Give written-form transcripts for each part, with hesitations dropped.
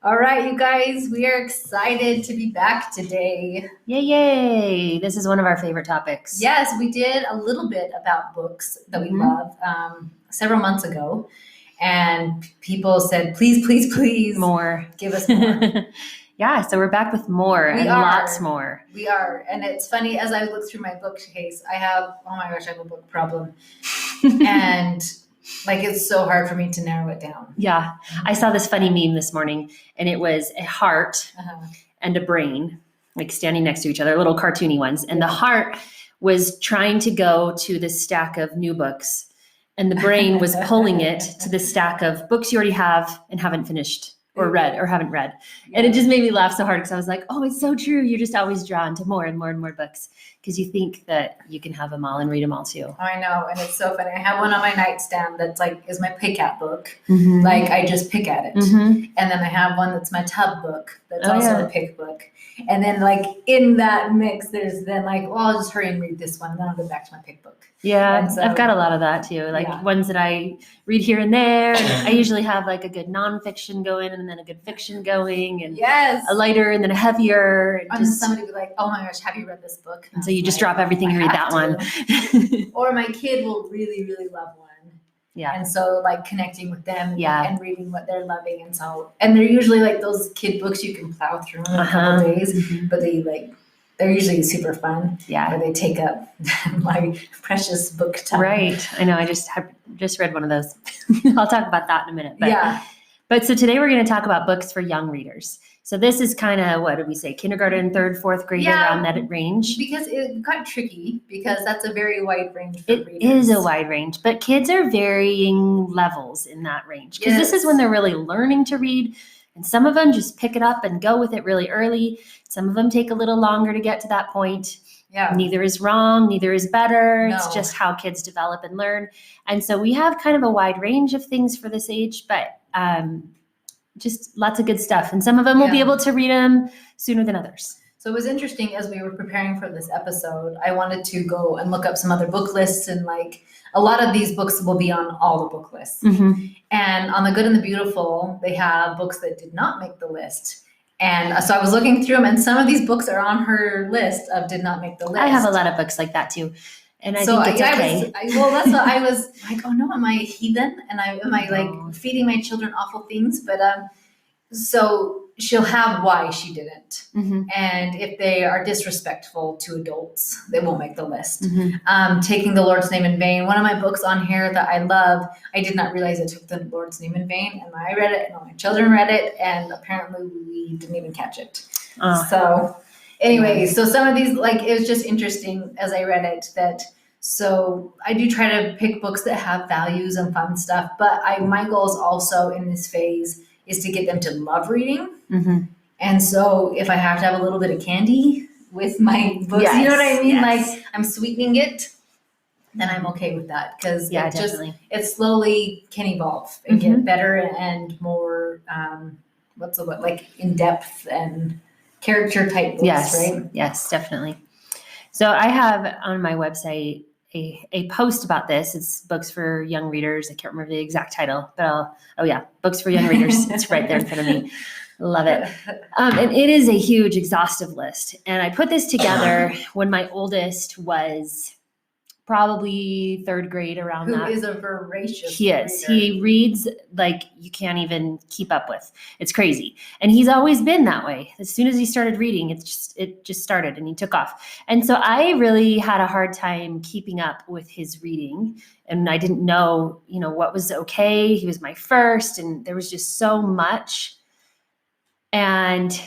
All right, you guys, we are excited to be back today. Yay! This is one of our favorite topics. Yes, we did a little bit about books that we love several months ago, and people said, please, please, please, More. give us more. Yeah, so we're back with more lots more. We are, and it's funny, as I look through my bookcase, I have a book problem, and like it's so hard for me to narrow it down. Yeah, I saw this funny meme this morning, and it was a heart and a brain, like standing next to each other, little cartoony ones, and the heart was trying to go to the stack of new books, and the brain was pulling it to the stack of books you already have and haven't finished or read or haven't read. And it just made me laugh so hard because I was like, oh, it's so true. You're just always drawn to more and more and more books because you think that you can have them all and read them all too. I know, and it's so funny. I have one on my nightstand that's like is my pick at book. Like I just pick at it. And then I have one that's my tub book that's also a pick book. And then like in that mix, there's then like, well, I'll just hurry and read this one, and then I'll go back to my pick book. Yeah, so, I've got a lot of that too. Like ones that I read here and there. And I usually have like a good nonfiction going and then a good fiction going and a lighter and then a heavier. And just somebody would be like, oh my gosh, have you read this book? And so you just drop everything and read that one. Or my kid will really, really love one. Yeah. And so like connecting with them and reading what they're loving. And they're usually like those kid books you can plow through in a couple days, but they're usually super fun. Yeah. Where they take up my precious book time. Right. I know. I just read one of those. I'll talk about that in a minute. But so today we're going to talk about books for young readers. So this is kind of, what did we say, kindergarten, third, fourth grade, around that range? Because it got tricky because that's a very wide range for readers. It is a wide range, but kids are varying levels in that range. Because this is when they're really learning to read. And some of them just pick it up and go with it really early. Some of them take a little longer to get to that point. Yeah. Neither is wrong, neither is better. No. It's just how kids develop and learn. And so we have kind of a wide range of things for this age, but just lots of good stuff. And some of them will be able to read them sooner than others. So it was interesting as we were preparing for this episode, I wanted to go and look up some other book lists, and like a lot of these books will be on all the book lists. And on The Good and the Beautiful, they have books that did not make the list. And so I was looking through them, and some of these books are on her list of did not make the list. I have a lot of books like that too. And I think it's okay. That's what I was like, oh no, am I a heathen? And am I like feeding my children awful things? But so she'll have why she didn't. And if they are disrespectful to adults, they won't make the list. Taking the Lord's name in vain. One of my books on here that I love, I did not realize I took the Lord's name in vain. And I read it, and all my children read it, and apparently we didn't even catch it. So anyway, so some of these, like, it was just interesting as I read it that, so I do try to pick books that have values and fun stuff, but my goal is also in this phase is to get them to love reading. And so if I have to have a little bit of candy with my books, you know what I mean? Like I'm sweetening it, then I'm okay with that. Because it slowly can evolve and get better and more, like in depth and character type books, right? Yes, definitely. So I have on my website a post about this. It's books for young readers. I can't remember the exact title, but books for young readers. It's right there in front of me. Love it. And it is a huge exhaustive list. And I put this together when my oldest was probably third grade, around that. Who is a voracious He is. Reader. He reads like you can't even keep up with. It's crazy. And he's always been that way. As soon as he started reading, it just started and he took off. And so I really had a hard time keeping up with his reading. And I didn't know, what was okay. He was my first, and there was just so much. And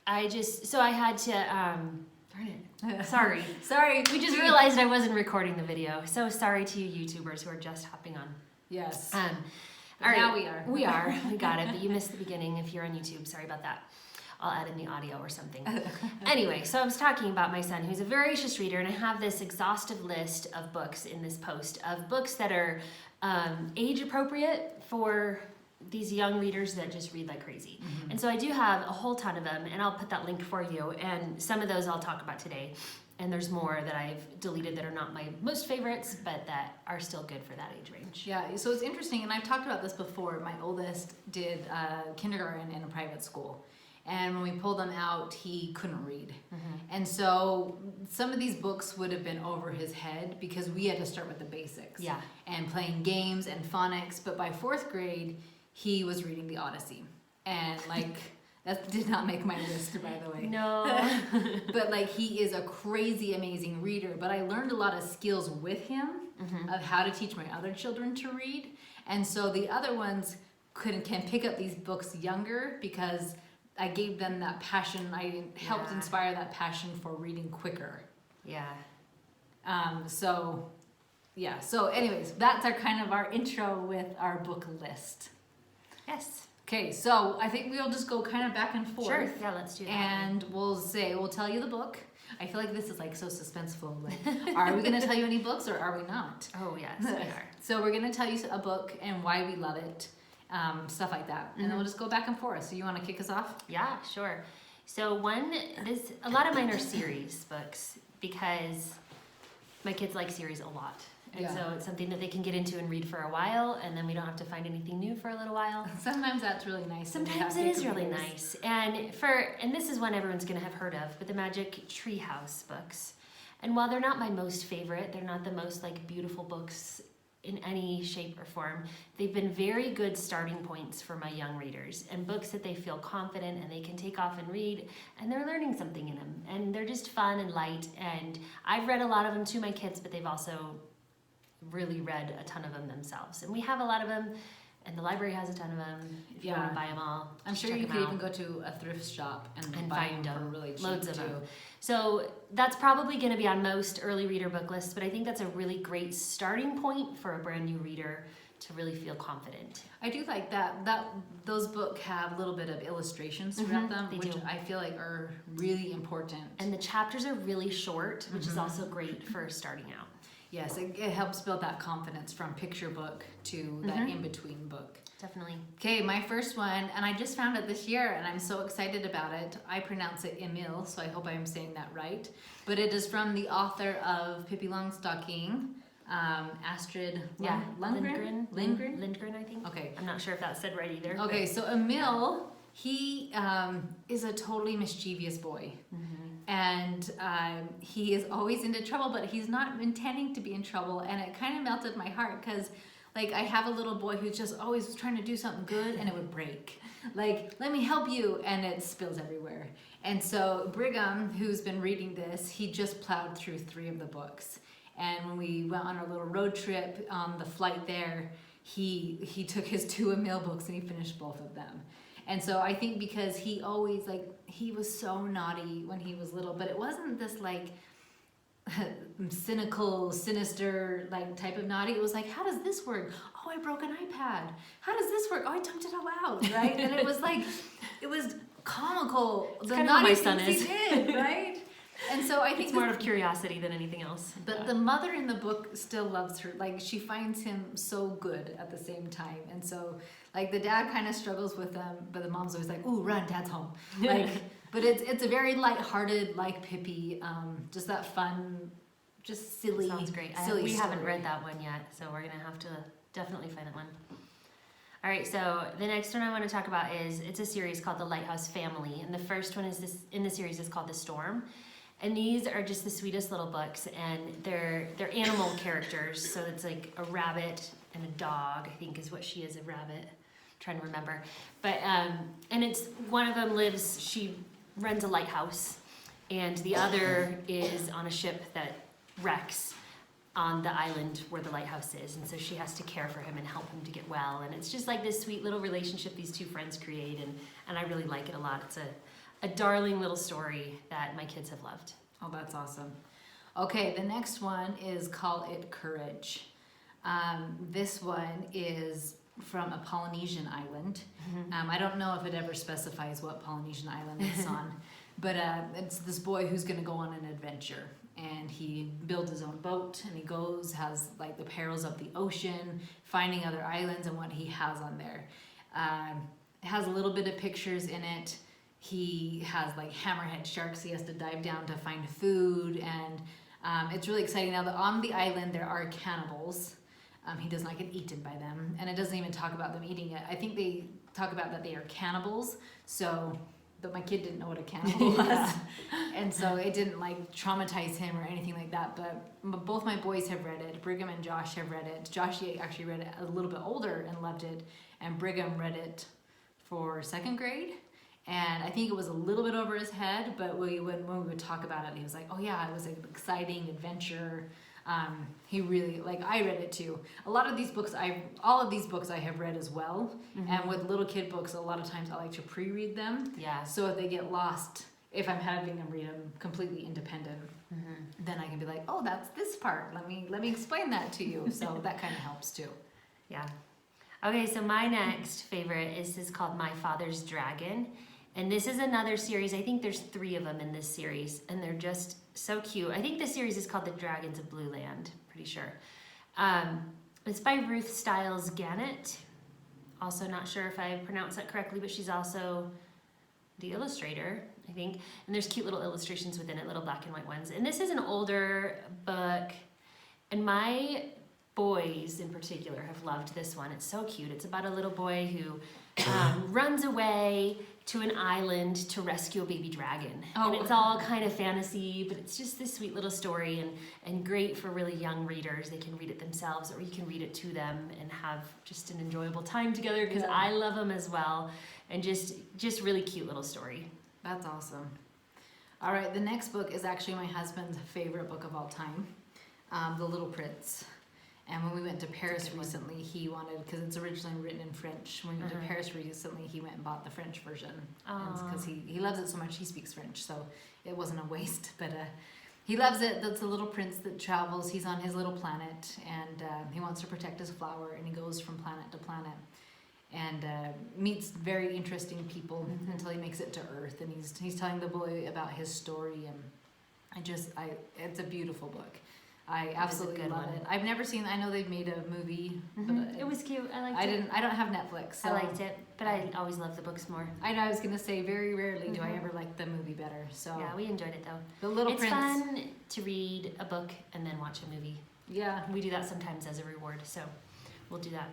I had to, darn it. Sorry. We just realized I wasn't recording the video. So sorry to you YouTubers who are just hopping on. Yes. All right. Now we are. We got it. But you missed the beginning if you're on YouTube. Sorry about that. I'll add in the audio or something. Anyway, so I was talking about my son, who's a voracious reader, and I have this exhaustive list of books in this post of books that are age appropriate for these young readers that just read like crazy. And so I do have a whole ton of them, and I'll put that link for you. And some of those I'll talk about today. And there's more that I've deleted that are not my most favorites, but that are still good for that age range. Yeah, so it's interesting, and I've talked about this before. My oldest did kindergarten in a private school. And when we pulled him out, he couldn't read. And so some of these books would have been over his head because we had to start with the basics. Yeah. And playing games and phonics. But by 4th grade, he was reading the Odyssey. And like, that did not make my list, by the way. No. But like, he is a crazy, amazing reader. But I learned a lot of skills with him of how to teach my other children to read. And so the other ones can pick up these books younger because I gave them that passion. I helped inspire that passion for reading quicker. Yeah. So anyways, that's our kind of our intro with our book list. Yes. Okay, so I think we'll just go kind of back and forth. Sure. Yeah, let's do that. And we'll tell you the book. I feel like this is like so suspenseful. Like, are we going to tell you any books or are we not? Oh, yes, we are. So we're going to tell you a book and why we love it. Stuff like that, and then we'll just go back and forth. So you want to kick us off? Yeah, sure. So a lot of mine are series books because my kids like series a lot, and so it's something that they can get into and read for a while, and then we don't have to find anything new for a little while. Sometimes that's really nice. Sometimes it is really nice, and this is one everyone's going to have heard of, but the Magic Treehouse books. And while they're not my most favorite, they're not the most like beautiful books in any shape or form. They've been very good starting points for my young readers and books that they feel confident and they can take off and read and they're learning something in them and they're just fun and light. And I've read a lot of them to my kids, but they've also really read a ton of them themselves. And we have a lot of them and the library has a ton of them. If you want to buy them all, I'm sure you could even go to a thrift shop and buy find them for really cheap loads of too. them. So that's probably going to be on most early reader book lists, but I think that's a really great starting point for a brand new reader to really feel confident. I do like that those books have a little bit of illustrations throughout them, which I feel like are really important. And the chapters are really short, which is also great for starting out. Yes, it helps build that confidence from picture book to that in-between book. Definitely. Okay, my first one, and I just found it this year, and I'm so excited about it. I pronounce it Emil, so I hope I'm saying that right. But it is from the author of Pippi Longstocking, Astrid Lindgren, I think. Okay. I'm not sure if that's said right either. Okay, so Emil, he is a totally mischievous boy. And he is always into trouble, but he's not intending to be in trouble. And it kind of melted my heart because, like, I have a little boy who's just always trying to do something good and it would break. Like, let me help you, and it spills everywhere. And so Brigham, who's been reading this, he just plowed through 3 of the books. And when we went on our little road trip on the flight there, he took his 2 Emil books and he finished both of them. And so I think because he always, he was so naughty when he was little, but it wasn't this, cynical, sinister, type of naughty. It was like, how does this work? Oh, I broke an iPad. How does this work? Oh, I dumped it out loud, right? And it was it was comical. It's kind of what my son is. He did, right? And so I think it's more out of curiosity than anything else. But the mother in the book still loves her. She finds him so good at the same time. And so, the dad kind of struggles with them, but the mom's always like, "Ooh, run, Dad's home." But it's a very lighthearted, like Pippi, just that fun, just silly. Sounds great. We haven't read that one yet, so we're gonna have to definitely find that one. All right, so the next one I want to talk about it's a series called The Lighthouse Family, and the first one in the series is called The Storm. And these are just the sweetest little books, and they're animal characters. So it's like a rabbit and a dog, I think is what she is, a rabbit. I'm trying to remember. But, and it's, one of them she runs a lighthouse, and the other is on a ship that wrecks on the island where the lighthouse is. And so she has to care for him and help him to get well. And it's just like this sweet little relationship these 2 friends create, and I really like it a lot. It's a darling little story that my kids have loved. Oh, that's awesome. Okay, the next one is Call It Courage. This one is from a Polynesian island. I don't know if it ever specifies what Polynesian island it's on, but it's this boy who's going to go on an adventure. And he builds his own boat, and he has the perils of the ocean, finding other islands and what he has on there. It has a little bit of pictures in it. he has like hammerhead sharks. He has to dive down to find food, and it's really exciting. Now, on the island, there are cannibals. He does not get eaten by them, and it doesn't even talk about them eating it. I think they talk about that they are cannibals, but my kid didn't know what a cannibal was. And so it didn't like traumatize him or anything like that. But both my boys have read it. Brigham and Josh have read it. Josh actually read it a little bit older and loved it, and Brigham read it for second grade. And I think it was a little bit over his head, but when we would talk about it, he was like, "Oh yeah, it was an exciting adventure." He really, like, I read it too. All of these books I have read as well. And with little kid books, a lot of times I like to pre-read them. Yeah. So if they get lost, if I'm having them read them completely independent, then I can be like, "Oh, that's this part. Let me explain that to you." So that kind of helps too. Yeah. Okay, so my next favorite is called My Father's Dragon. And this is another series. I think there's 3 of them in this series, and they're just so cute. I think the series is called The Dragons of Blue Land, pretty sure. It's by Ruth Stiles Gannett. Also not sure if I pronounced that correctly, but she's also the illustrator, I think. And there's cute little illustrations within it, little black and white ones. And this is an older book, and my boys in particular have loved this one. It's so cute. It's about a little boy who runs away to an island to rescue a baby dragon. Oh. And it's all kind of fantasy, but it's just this sweet little story, and great for really young readers. They can read it themselves, or you can read it to them and have just an enjoyable time together, because I love them as well. And just really cute little story. That's awesome. All right, the next book is actually my husband's favorite book of all time, The Little Prince. And when we went to Paris recently, he wanted, because it's originally written in French, when we went to Paris recently, he went and bought the French version. Because he loves it so much, he speaks French, so it wasn't a waste. But he loves it. That's a little prince that travels. He's on his little planet, and he wants to protect his flower, and he goes from planet to planet. And meets very interesting people until he makes it to Earth. And he's telling the boy about his story, and it's a beautiful book. I absolutely love it. I've never seen. I know they've made a movie. But It was cute. I liked it. I don't have Netflix. So I liked it, but I always love the books more. I know. I was gonna say very rarely do I ever like the movie better. So yeah, we enjoyed it though. The Little It's Prince. fun to read a book and then watch a movie. Yeah. We do that sometimes as a reward, so we'll do that.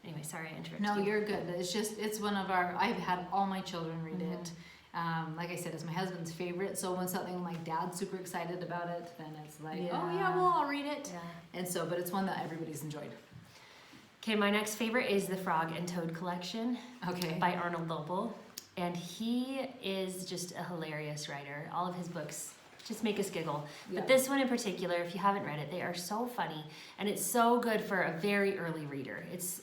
Anyway, sorry I interrupted No, you. you're good. It's one of our. I've had all my children read it. Like I said, it's my husband's favorite. So when something like Dad's super excited about it, then it's like, oh yeah, well I'll read it. Yeah. And so, but it's one that everybody's enjoyed. Okay, my next favorite is the Frog and Toad Collection Okay. by Arnold Lobel. And he is just a hilarious writer. All of his books just make us giggle. Yeah. But this one in particular, if you haven't read it, they are so funny. And it's so good for a very early reader. It's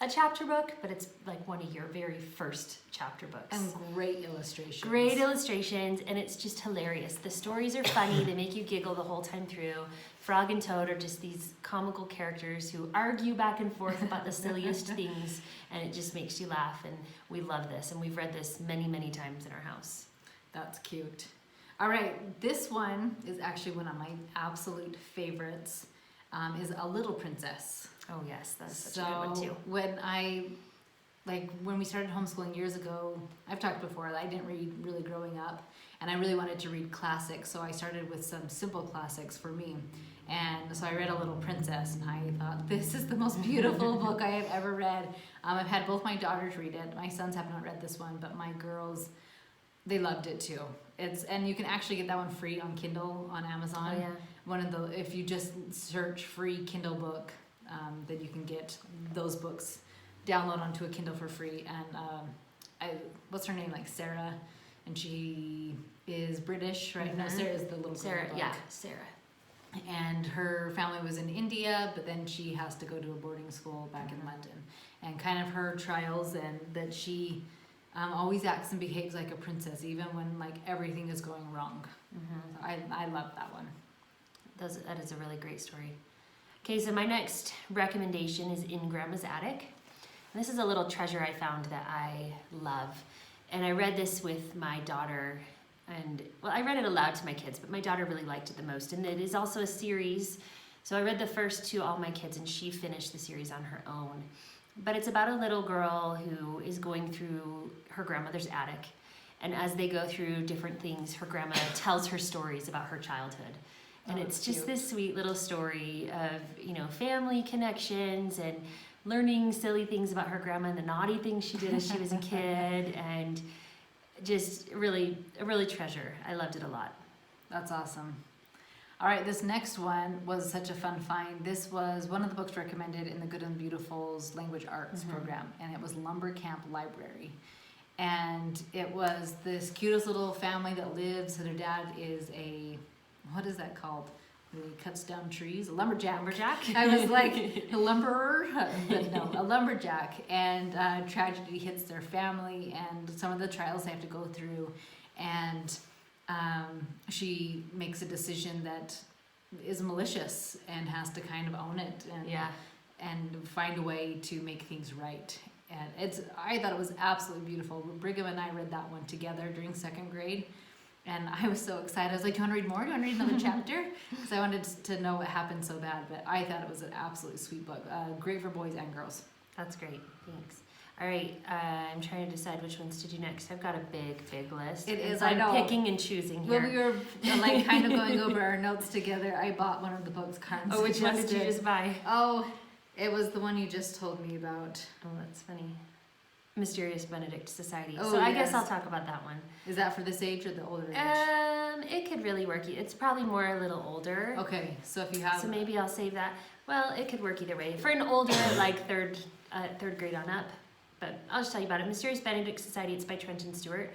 a chapter book, but it's like one of your very first chapter books. And great illustrations. Great illustrations, and it's just hilarious. The stories are funny, they make you giggle the whole time through. Frog and Toad are just these comical characters who argue back and forth about the silliest things, and it just makes you laugh, and we love this, and we've read this many, many times in our house. That's cute. All right, this one is actually one of my absolute favorites, is A Little Princess. Oh yes, that's such a good one too. When we started homeschooling years ago, I've talked before that I didn't read really growing up, and I really wanted to read classics, so I started with some simple classics for me. And so I read A Little Princess, and I thought, this is the most beautiful book I have ever read. I've had both my daughters read it. My sons have not read this one, but my girls, they loved it too. And you can actually get that one free on Kindle on Amazon. Oh, yeah. If you just search free Kindle book, then you can get those books, download onto a Kindle for free. And what's her name? Like Sarah, and she is British, right? No, Sarah is the little girl Sarah, book. yeah, Sarah. And her family was in India, but then she has to go to a boarding school back in London, and kind of her trials, and that she always acts and behaves like a princess, even when like everything is going wrong. So I love that one. That is a really great story. Okay, so my next recommendation is In Grandma's Attic. And this is a little treasure I found that I love. And I read this with my daughter, and well, I read it aloud to my kids, but my daughter really liked it the most. And it is also a series. So I read the first 2, all my kids, and she finished the series on her own. But it's about a little girl who is going through her grandmother's attic, And as they go through different things, her grandma tells her stories about her childhood. And it's just this sweet little story of, family connections and learning silly things about her grandma and the naughty things she did as she was a kid, and just really a treasure. I loved it a lot. That's awesome. All right, this next one was such a fun find. This was one of the books recommended in the Good and Beautiful's Language Arts program, and it was Lumber Camp Library. And it was this cutest little family that lives, so their dad is what is that called? When he cuts down trees? A lumberjack. I was like, a lumberer? But no, a lumberjack. And tragedy hits their family and some of the trials they have to go through. And she makes a decision that is malicious and has to kind of own it and find a way to make things right. And I thought it was absolutely beautiful. Brigham and I read that one together during second grade. And I was so excited. I was like, do you want to read more? Do you want to read another chapter? Because I wanted to know what happened so bad. But I thought it was an absolutely sweet book. Great for boys and girls. That's great. Thanks. All right. I'm trying to decide which ones to do next. I've got a big list. It is. So I know. I'm picking and choosing here. When we were like kind of going over our notes together, I bought one of the books Karen Oh, which one did you just buy? Oh, it was the one you just told me about. Oh, that's funny. Mysterious Benedict Society. Oh, so I guess I'll talk about that one. Is that for this age or the older age? It could really work. It's probably more a little older. Okay, so if you have... So maybe I'll save that. Well, it could work either way. For an older, like third grade on up. But I'll just tell you about it. Mysterious Benedict Society, it's by Thornton Stewart.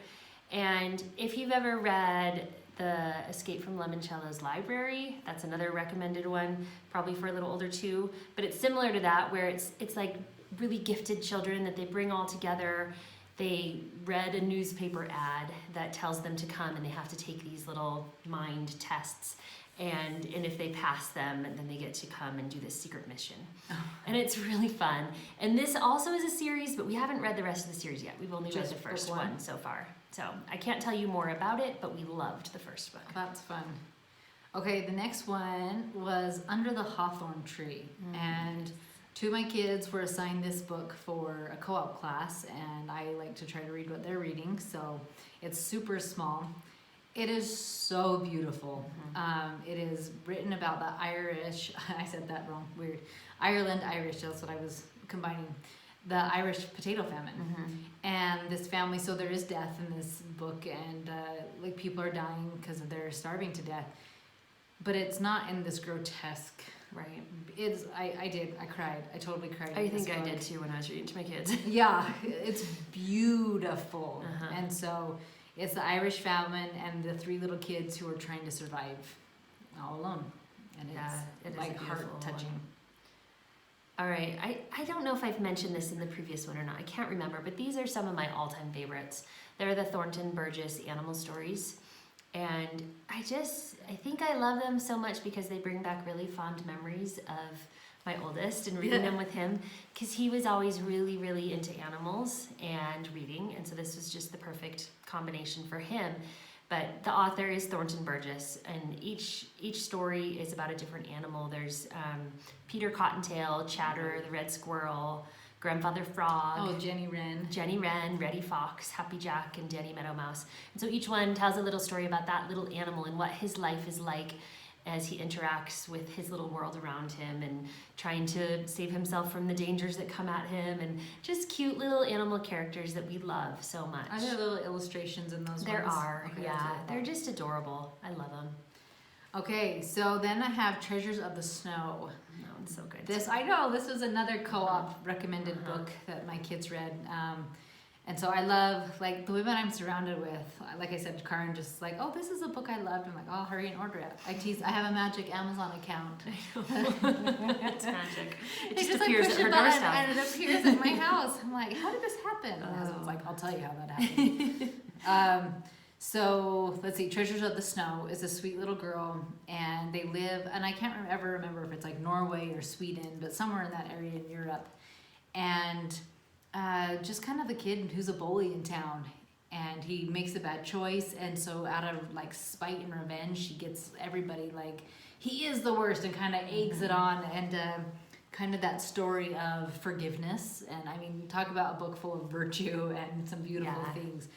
And if you've ever read The Escape from Lemoncello's Library, that's another recommended one, probably for a little older too. But it's similar to that, where it's like really gifted children that they bring all together. They read a newspaper ad that tells them to come, and they have to take these little mind tests. And if they pass them, then they get to come and do this secret mission. Oh. And it's really fun. And this also is a series, but we haven't read the rest of the series yet. We've only read the first one so far. So I can't tell you more about it, but we loved the first book. That's fun. Okay, the next one was Under the Hawthorn Tree. And two of my kids were assigned this book for a co-op class, and I like to try to read what they're reading, so it's super small. It is so beautiful. It is written about the Irish, I said that wrong, weird. Ireland Irish, that's what I was combining. The Irish potato famine. And this family, so there is death in this book, and like people are dying because they're starving to death. But it's not in this grotesque. Right. I cried. I totally cried. I think I did too when I was reading to my kids. Yeah, it's beautiful. And so it's the Irish famine and the three little kids who are trying to survive all alone. And it's like heart-touching. All right. I don't know if I've mentioned this in the previous one or not. I can't remember, but these are some of my all-time favorites. They're the Thornton Burgess animal stories. And I think I love them so much because they bring back really fond memories of my oldest and reading them with him, because he was always really, really into animals and reading. And so this was just the perfect combination for him. But the author is Thornton Burgess, and each story is about a different animal. There's Peter Cottontail, Chatter, the red squirrel, Grandfather Frog. Oh, Jenny Wren, Reddy Fox, Happy Jack, and Danny Meadow Mouse. And so each one tells a little story about that little animal and what his life is like as he interacts with his little world around him and trying to save himself from the dangers that come at him, and just cute little animal characters that we love so much. Are there little illustrations in those There ones? are, Okay, yeah. They're just adorable. I love them. Okay, so then I have Treasures of the Snow. No, it's so good. This was another co-op recommended book that my kids read. And so I love, like, the women I'm surrounded with. Like I said, Karen just like, oh, this is a book I loved. I'm like, oh, hurry and order it. I have a magic Amazon account. It's magic. It just just appears like at her button doorstep. and it appears at my house. I'm like, how did this happen? And my husband's like, I'll tell you how that happened. So let's see, Treasures of the Snow is a sweet little girl, and they live, and I can't ever remember if it's like Norway or Sweden, but somewhere in that area in Europe. And just kind of the kid who's a bully in town, and he makes a bad choice, and so out of like spite and revenge, he gets everybody like, he is the worst, and kind of eggs it on, and kind of that story of forgiveness. And I mean, talk about a book full of virtue and some beautiful things.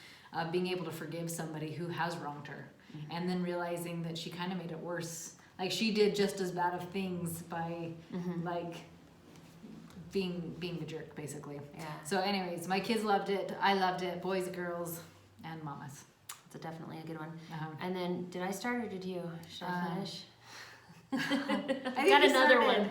being able to forgive somebody who has wronged her, and then realizing that she kind of made it worse. Like she did just as bad of things by like being a jerk, basically. Yeah. So anyways, my kids loved it. I loved it. Boys, girls, and mamas. It's definitely a good one. Uh-huh. And then, did I start or did you? Should I finish? I got another one.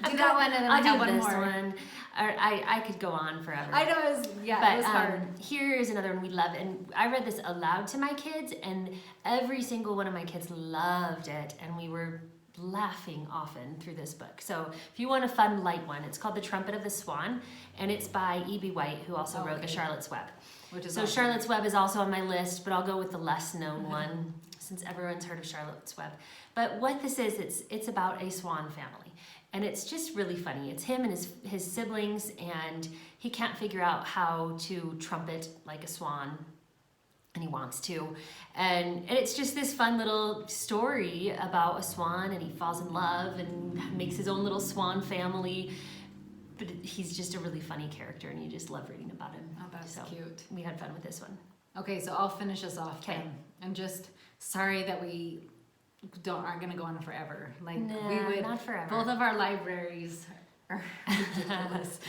Do that one, and then I'll I have do one this more. one. Or I could go on forever. I know it was, But it was hard. here is another one we love, and I read this aloud to my kids, and every single one of my kids loved it, and we were laughing often through this book. So if you want a fun, light one, it's called The Trumpet of the Swan, and it's by E.B. White, who also wrote The Charlotte's Web. Which is So awesome. Charlotte's Web is also on my list, but I'll go with the less known one, since everyone's heard of Charlotte's Web. But what this is, it's about a swan family. And it's just really funny. It's him and his siblings, and he can't figure out how to trumpet like a swan, and he wants to. And it's just this fun little story about a swan, and he falls in love and makes his own little swan family. But he's just a really funny character, and you just love reading about him. Oh, that's So cute. we had fun with this one. Okay, so I'll finish us off. Okay. I'm just sorry that we aren't gonna go on forever. Like No, we would. not forever. Both of our libraries are ridiculous.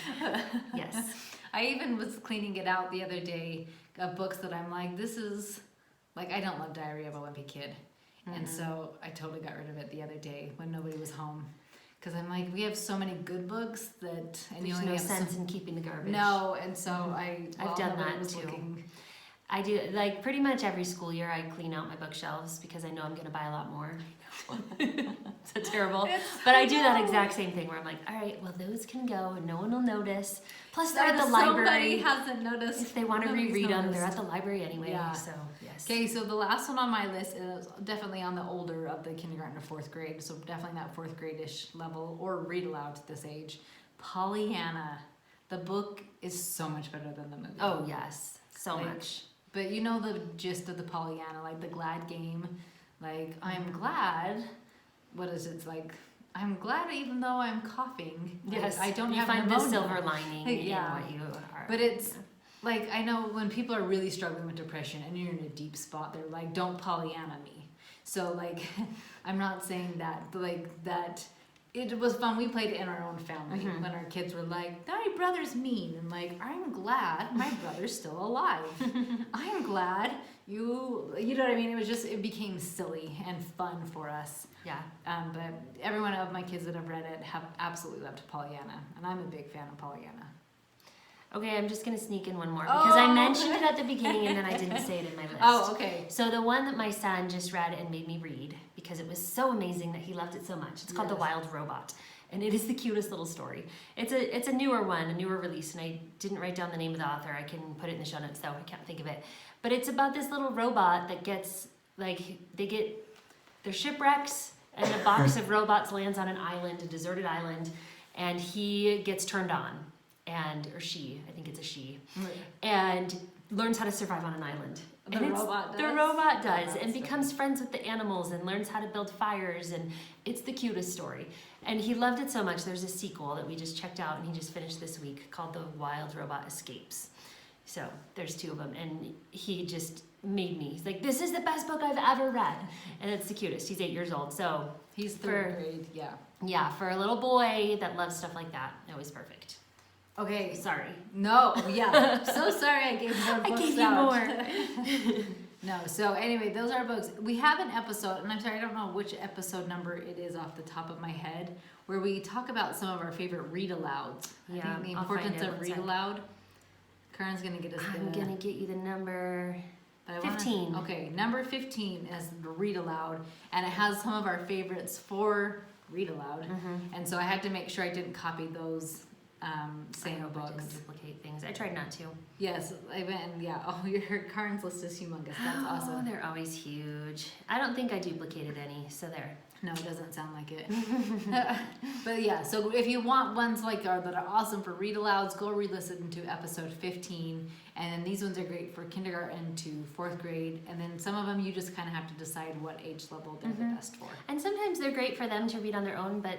Yes. I even was cleaning it out the other day of books that I'm like, this is like I don't love Diary of a Wimpy Kid, and so I totally got rid of it the other day when nobody was home. Because I'm like, we have so many good books that, and you There's only no have sense in keeping the garbage. No, and so I've done nobody that was too. looking. I do, like pretty much every school year I clean out my bookshelves because I know I'm going to buy a lot more. So terrible. But I do that exact same thing where I'm like, all right, well, those can go and no one will notice. Plus, they're at the Somebody library. hasn't noticed. If they want to Nobody's reread them, noticed. they're at the library anyway. Yeah. So, yes. Okay, so the last one on my list is definitely on the older of the kindergarten to fourth grade. So definitely that fourth grade-ish level, or read aloud to this age. Pollyanna. The book is so much better than the movie. Oh, yes. So Like, much. But you know the gist of the Pollyanna, like the glad game. Like, I'm glad. What is it? It's like, I'm glad even though I'm coughing. Like, Yes. I don't you have find pneumonia. the silver lining Yeah. in what you are. But it's like, I know when people are really struggling with depression and you're in a deep spot, they're like, don't Pollyanna me. So like, I'm not saying that, but like that, it was fun. We played it in our own family when our kids were like, my brother's mean. And like, I'm glad my brother's still alive. I'm glad you know what I mean? It was just, it became silly and fun for us. Yeah. But every one of my kids that have read it have absolutely loved Pollyanna. And I'm a big fan of Pollyanna. Okay, I'm just going to sneak in one more because I mentioned it at the beginning and then I didn't say it in my list. Oh, okay. So the one that my son just read and made me read because it was so amazing that he loved it so much. It's called The Wild Robot, and it is the cutest little story. It's a newer one, a newer release, and I didn't write down the name of the author. I can put it in the show notes though. I can't think of it. But it's about this little robot that gets their shipwrecks, and a box of robots lands on an island, a deserted island, and he gets turned on. Or she, I think it's a she, and learns how to survive on an island. The robot does, and becomes friends with the animals and learns how to build fires, and it's the cutest story. And he loved it so much, there's a sequel that we just checked out and he just finished this week called The Wild Robot Escapes. So there's 2 of them, and he just made me, he's like, this is the best book I've ever read. And it's the cutest. He's 8 years old, so. He's 3rd grade, yeah. Yeah, for a little boy that loves stuff like that, it was perfect. Okay. Sorry. No, yeah. So sorry I gave more books I gave you out. more. No, so anyway, those are books. We have an episode, and I'm sorry, I don't know which episode number it is off the top of my head, where we talk about some of our favorite read-alouds. Yeah, I think the I'll find importance it of one sec. read-aloud. Karen's going to get us I'm going to get you the number 15. Okay, number 15 is the read-aloud, and it has some of our favorites for read-aloud. And so I had to make sure I didn't copy those same I hope I books. didn't duplicate things. I tried not to. Yes, I went and oh, your Karen's list is humongous. That's Oh, awesome. they're always huge. I don't think I duplicated any, so there. No, it doesn't sound like it. But yeah, so if you want ones like that are awesome for read alouds, go re-listen to episode 15. And then these ones are great for kindergarten to 4th grade. And then some of them you just kind of have to decide what age level they're the best for. And sometimes they're great for them to read on their own, but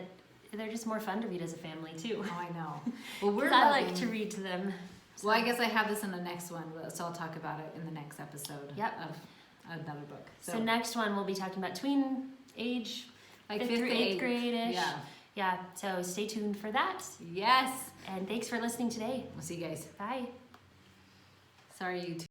they're just more fun to read as a family too. Oh, I know. Well, 'Cause I like to read to them. So, Well, I guess I have this in the next one, so I'll talk about it in the next episode Yep. of another book. So next one we'll be talking about tween age, like 5th fifth through to 8th eighth. grade-ish. Yeah. Yeah, so stay tuned for that. Yes. And thanks for listening today. We'll see you guys. Bye. Sorry, you